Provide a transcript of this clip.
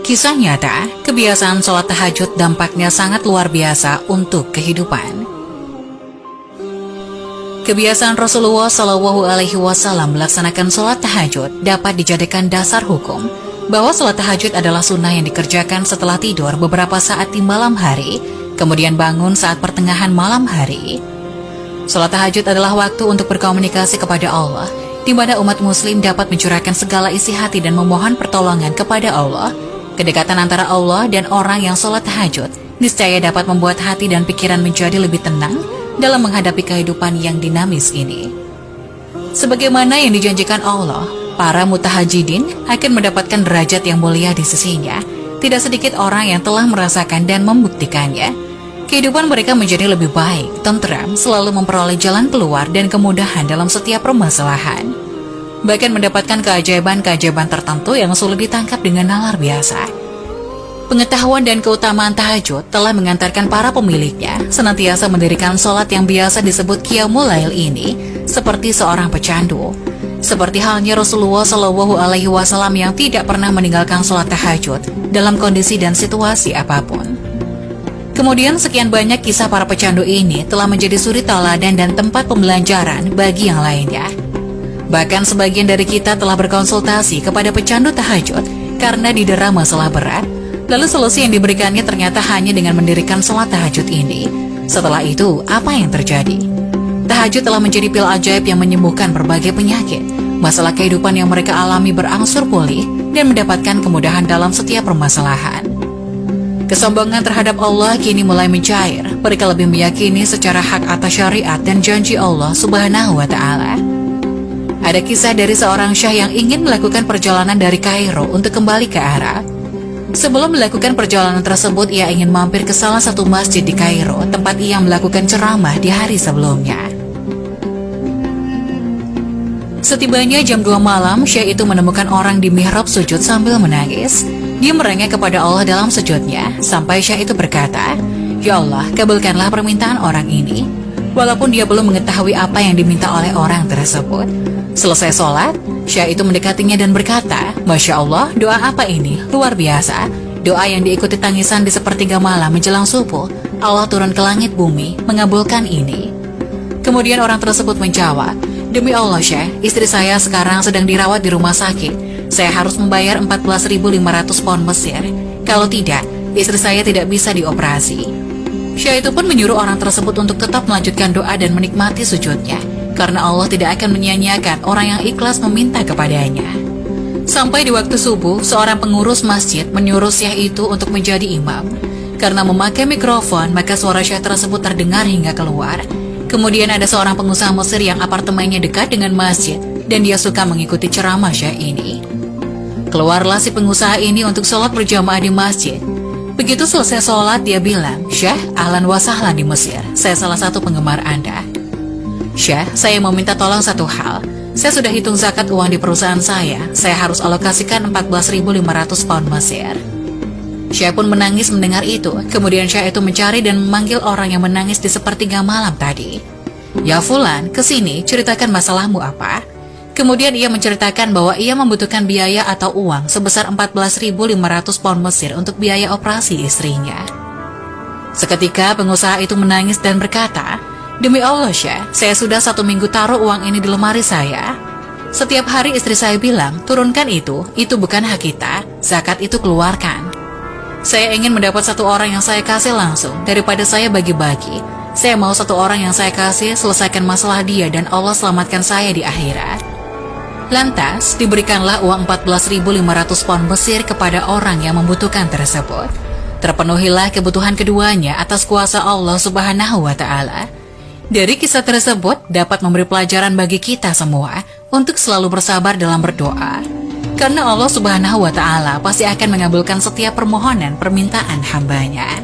Kisah nyata, kebiasaan sholat tahajud dampaknya sangat luar biasa untuk kehidupan. Kebiasaan Rasulullah Shallallahu Alaihi Wasallam melaksanakan sholat tahajud dapat dijadikan dasar hukum bahwa sholat tahajud adalah sunnah yang dikerjakan setelah tidur beberapa saat di malam hari, kemudian bangun saat pertengahan malam hari. Sholat tahajud adalah waktu untuk berkomunikasi kepada Allah, di mana umat muslim dapat mencurahkan segala isi hati dan memohon pertolongan kepada Allah. Kedekatan antara Allah dan orang yang sholat tahajud niscaya dapat membuat hati dan pikiran menjadi lebih tenang dalam menghadapi kehidupan yang dinamis ini. Sebagaimana yang dijanjikan Allah, para mutahajidin akan mendapatkan derajat yang mulia di sisinya. Tidak sedikit orang yang telah merasakan dan membuktikannya. Kehidupan mereka menjadi lebih baik, tentram, selalu memperoleh jalan keluar dan kemudahan dalam setiap permasalahan. Bahkan mendapatkan keajaiban-keajaiban tertentu yang sulit ditangkap dengan nalar biasa. Pengetahuan dan keutamaan tahajud telah mengantarkan para pemiliknya senantiasa mendirikan sholat yang biasa disebut Qiyamul Lail ini seperti seorang pecandu. Seperti halnya Rasulullah Shallallahu Alaihi Wasallam yang tidak pernah meninggalkan sholat tahajud dalam kondisi dan situasi apapun. Kemudian sekian banyak kisah para pecandu ini telah menjadi suri teladan dan tempat pembelajaran bagi yang lainnya. Bahkan sebagian dari kita telah berkonsultasi kepada pecandu tahajud karena didera masalah berat, lalu solusi yang diberikannya ternyata hanya dengan mendirikan sholat tahajud ini. Setelah itu, apa yang terjadi? Tahajud telah menjadi pil ajaib yang menyembuhkan berbagai penyakit. Masalah kehidupan yang mereka alami berangsur pulih dan mendapatkan kemudahan dalam setiap permasalahan. Kesombongan terhadap Allah kini mulai mencair. Mereka lebih meyakini secara hak atas syariat dan janji Allah Subhanahu wa Ta'ala. Ada kisah dari seorang syah yang ingin melakukan perjalanan dari Kairo untuk kembali ke Arab. Sebelum melakukan perjalanan tersebut, ia ingin mampir ke salah satu masjid di Kairo, tempat ia melakukan ceramah di hari sebelumnya. Setibanya jam 2 malam, syah itu menemukan orang di mihrab sujud sambil menangis. Dia merengek kepada Allah dalam sujudnya, sampai syah itu berkata, "Ya Allah, kabulkanlah permintaan orang ini." Walaupun dia belum mengetahui apa yang diminta oleh orang tersebut. Selesai sholat, syah itu mendekatinya dan berkata, "Masya Allah, doa apa ini? Luar biasa. Doa yang diikuti tangisan di sepertiga malam menjelang subuh. Allah turun ke langit bumi, mengabulkan ini." Kemudian orang tersebut menjawab, "Demi Allah syekh, istri saya sekarang sedang dirawat di rumah sakit. Saya harus membayar 14.500 pound Mesir. Kalau tidak, istri saya tidak bisa dioperasi." Syekh itu pun menyuruh orang tersebut untuk tetap melanjutkan doa dan menikmati sujudnya, karena Allah tidak akan menyia-nyiakan orang yang ikhlas meminta kepadanya. Sampai di waktu subuh, seorang pengurus masjid menyuruh syekh itu untuk menjadi imam. Karena memakai mikrofon, maka suara syekh tersebut terdengar hingga keluar. Kemudian ada seorang pengusaha Mesir yang apartemennya dekat dengan masjid, dan dia suka mengikuti ceramah syekh ini. Keluarlah si pengusaha ini untuk sholat berjamaah di masjid. Begitu selesai sholat, dia bilang, "Syekh, ahlan wa sahlan di Mesir. Saya salah satu penggemar Anda. Syekh, saya mau minta tolong satu hal. Saya sudah hitung zakat uang di perusahaan saya. Saya harus alokasikan 14.500 pound Mesir." Syekh pun menangis mendengar itu. Kemudian Syekh itu mencari dan memanggil orang yang menangis di sepertiga malam tadi. "Ya Fulan, kesini, ceritakan masalahmu apa?" Kemudian ia menceritakan bahwa ia membutuhkan biaya atau uang sebesar 14.500 pound Mesir untuk biaya operasi istrinya. Seketika pengusaha itu menangis dan berkata, "Demi Allah Syekh, saya sudah 1 minggu taruh uang ini di lemari saya. Setiap hari istri saya bilang, turunkan itu bukan hak kita, zakat itu keluarkan. Saya ingin mendapat satu orang yang saya kasih langsung, daripada saya bagi-bagi. Saya mau satu orang yang saya kasih selesaikan masalah dia dan Allah selamatkan saya di akhirat." Lantas, diberikanlah uang 14.500 pound Mesir kepada orang yang membutuhkan tersebut. Terpenuhilah kebutuhan keduanya atas kuasa Allah Subhanahu wa Ta'ala. Dari kisah tersebut dapat memberi pelajaran bagi kita semua untuk selalu bersabar dalam berdoa. Karena Allah Subhanahu wa Ta'ala pasti akan mengabulkan setiap permohonan permintaan hambanya.